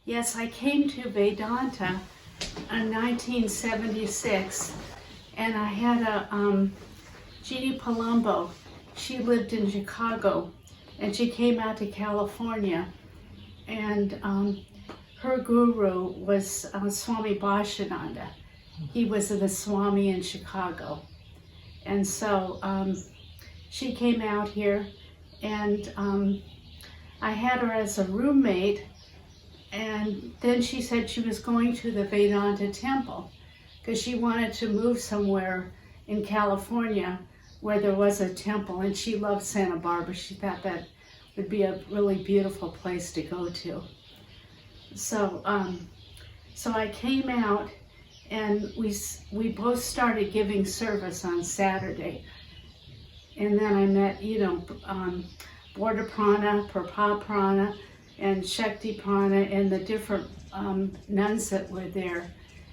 Yes, I came to Vedanta in 1976, and I had a Jeannie Palumbo. She lived in Chicago, and she came out to California, and her guru was Swami Bhashananda. He was the Swami in Chicago, and so she came out here, and I had her as a roommate. And then she said she was going to the Vedanta temple because she wanted to move somewhere in California where there was a temple, and she loved Santa Barbara. She thought that would be a really beautiful place to go to. So I came out, and we both started giving service on Saturday. And then I met, Pravrajika, Pravrajika, and Shakti Prana, and the different nuns that were there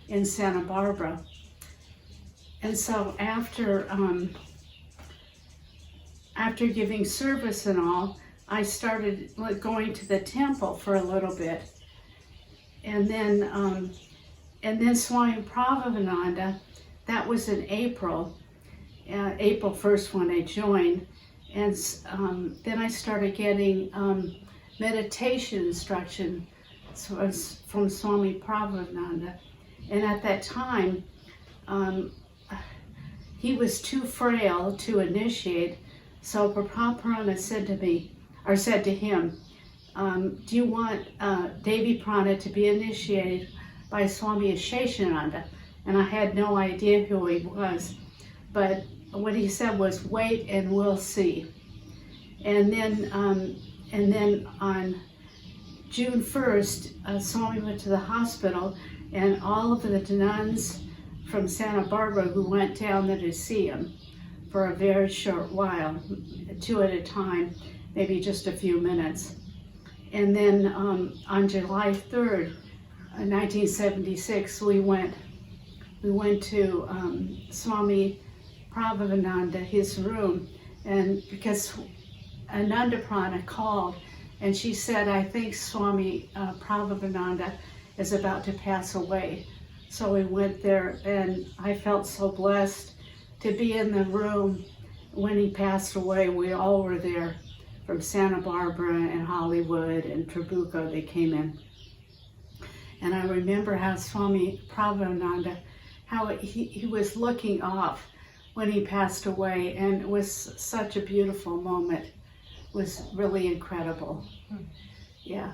in Santa Barbara. And so after giving service and all, I started going to the temple for a little bit. And then Swami Pravrajika, that was in April 1st when I joined. And then I started getting meditation instruction from Swami Pravrajika. And at that time, he was too frail to initiate, so Pravrajika said to him, do you want Deviprana to be initiated by Swami Sheshananda? And I had no idea who he was, but what he said was, wait and we'll see. And then on June 1st, Swami went to the hospital, and all of the nuns from Santa Barbara who went down there to see him for a very short while, 2 at a time, maybe just a few minutes. And then on July 3rd, 1976, we went to Swami Pravrajika, his room, and because Anandaprana called, and she said, I think Swami Pravrajika is about to pass away. So we went there, and I felt so blessed to be in the room when he passed away. We all were there from Santa Barbara and Hollywood and Trabuco. They came in. And I remember how Swami Pravrajika, how he was looking off when he passed away, and it was such a beautiful moment. Was really incredible. Yeah.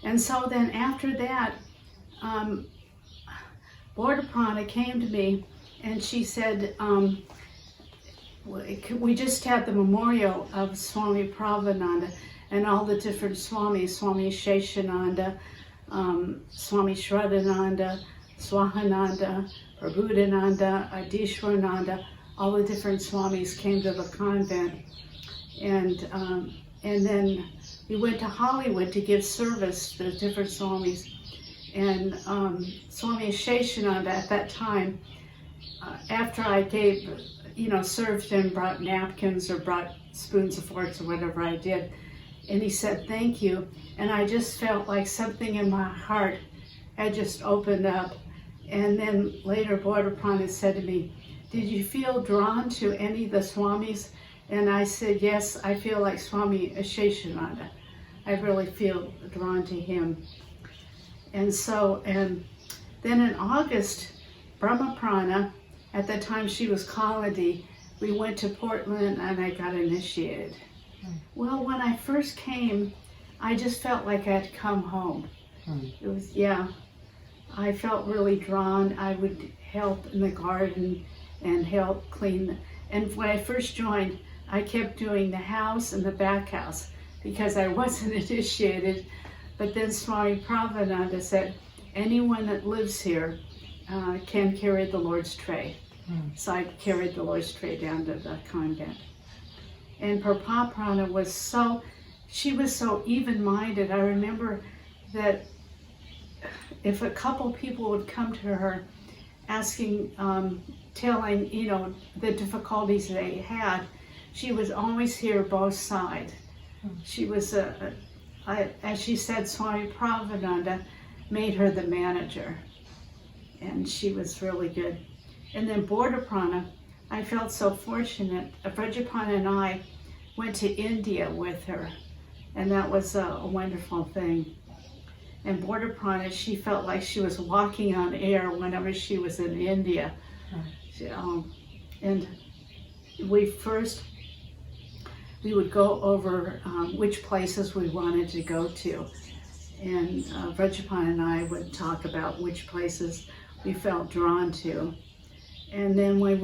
And so then after that, Prana came to me, and she said, we just had the memorial of Swami Pravrajika and all the different Swamis, Swami Sheshananda, Swami Shraddhananda, Swahananda, Prabhudananda, Adishwarananda, all the different Swamis came to the convent. And then we went to Hollywood to give service to the different Swamis. And Swami Sheshananda at that time, after I served him, brought napkins or brought spoons or forks or whatever I did, and he said, thank you. And I just felt like something in my heart had just opened up. And then later, Prana said to me, did you feel drawn to any of the Swamis? And I said, yes, I feel like Swami Sheshananda. I really feel drawn to him. And so, and then in August, Brahmaprana, at the time she was Kaladi, we went to Portland and I got initiated. Well, when I first came, I just felt like I'd come home. It was, I felt really drawn. I would help in the garden and help clean. And when I first joined, I kept doing the house and the back house because I wasn't initiated. But then Swami Pravrajika said, anyone that lives here can carry the Lord's tray. So I carried the Lord's tray down to the convent. And Pravrajika was she was so even-minded. I remember that if a couple people would come to her asking, telling, the difficulties they had, she would always hear both sides. She was as she said, Swami Pravrajika made her the manager, and she was really good. And then Deviprana, I felt so fortunate. Pravrajika and I went to India with her, and that was a wonderful thing. And Deviprana, she felt like she was walking on air whenever she was in India. And we would go over which places we wanted to go to. And Pravrajika and I would talk about which places we felt drawn to. And then when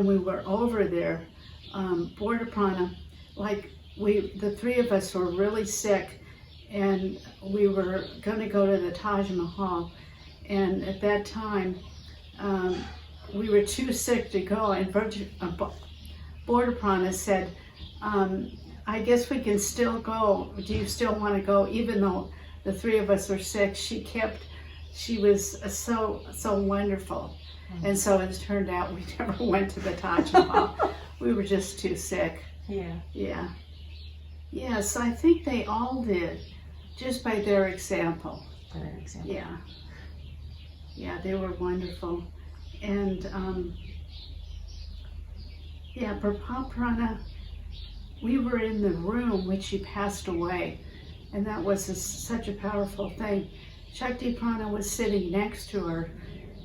we were over there, Deviprana, the three of us were really sick, and we were going to go to the Taj Mahal. And at that time, we were too sick to go, and Deviprana said, I guess we can still go. Do you still want to go? Even though the three of us were sick, she was so wonderful. And so it turned out we never went to the Taj Mahal. We were just too sick. Yeah. Yes, I think they all did, just by their example. Yeah, they were wonderful. And Deviprana, we were in the room when she passed away, and that was such a powerful thing. Shaktiprana was sitting next to her,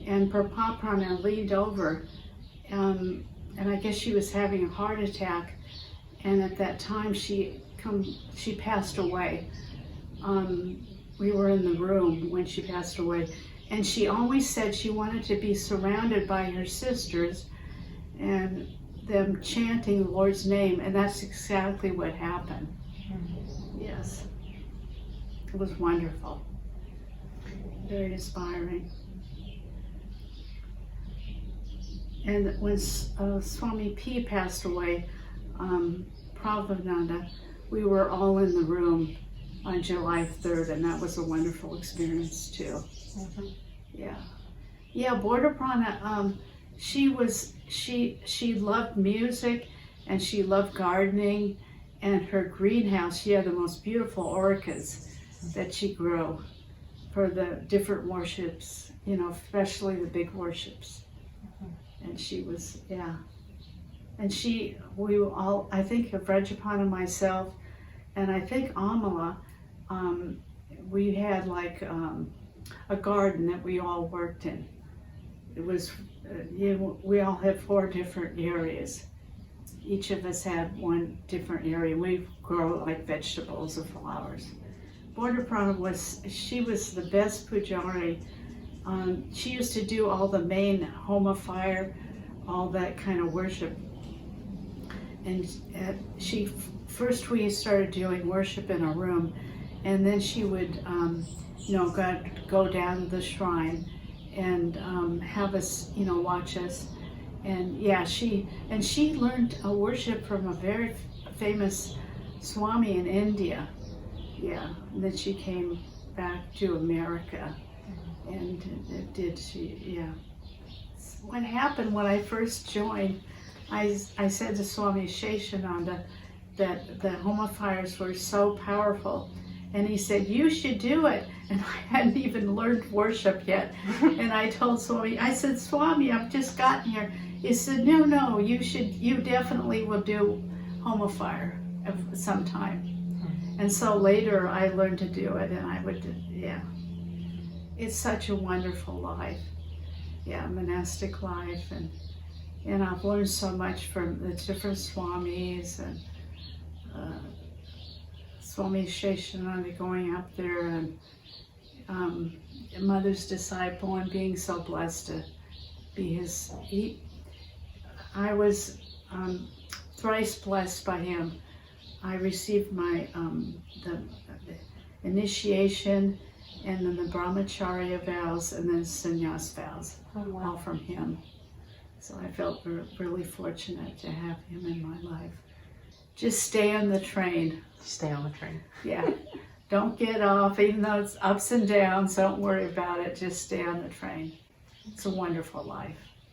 and Deviprana leaned over, and I guess she was having a heart attack, and at that time she passed away. We were in the room when she passed away, and she always said she wanted to be surrounded by her sisters and them chanting the Lord's name, and that's exactly what happened. Yes, it was wonderful, very inspiring. And when Swami P passed away, Pravrajika, we were all in the room on July 3rd, and that was a wonderful experience too. Yeah, Deviprana, she loved music, and she loved gardening, and her greenhouse, she had the most beautiful orchids that she grew for the different worships, especially the big worships. And she was, and we all, I think of Pravrajika and myself, and I think Amala, we had a garden that we all worked in. It was, we all had 4 different areas. Each of us had one different area. We grow vegetables or flowers. Deviprana she was the best pujari. She used to do all the main homa fire, all that kind of worship. And first we started doing worship in a room, and then she would, go down to the shrine and have us, watch us. And she learned a worship from a very famous Swami in India. And then she came back to America. And what happened when I first joined, I said to Swami Sheshananda that the homa fires were so powerful, and he said, you should do it. And I hadn't even learned worship yet. And I told Swami, I said, Swami, I've just gotten here. He said, no, you definitely will do homa fire sometime. And so later I learned to do it, and I would, It's such a wonderful life. Monastic life, and I've learned so much from the different Swamis, and Swami Sheshananda going up there, and Mother's disciple, and being so blessed to be I was thrice blessed by him. I received my the initiation, and then the brahmacharya vows, and then sannyas vows, all from him. So I felt really fortunate to have him in my life. Just stay on the train. Stay on the train. Don't get off, even though it's ups and downs, don't worry about it. Just stay on the train. It's a wonderful life.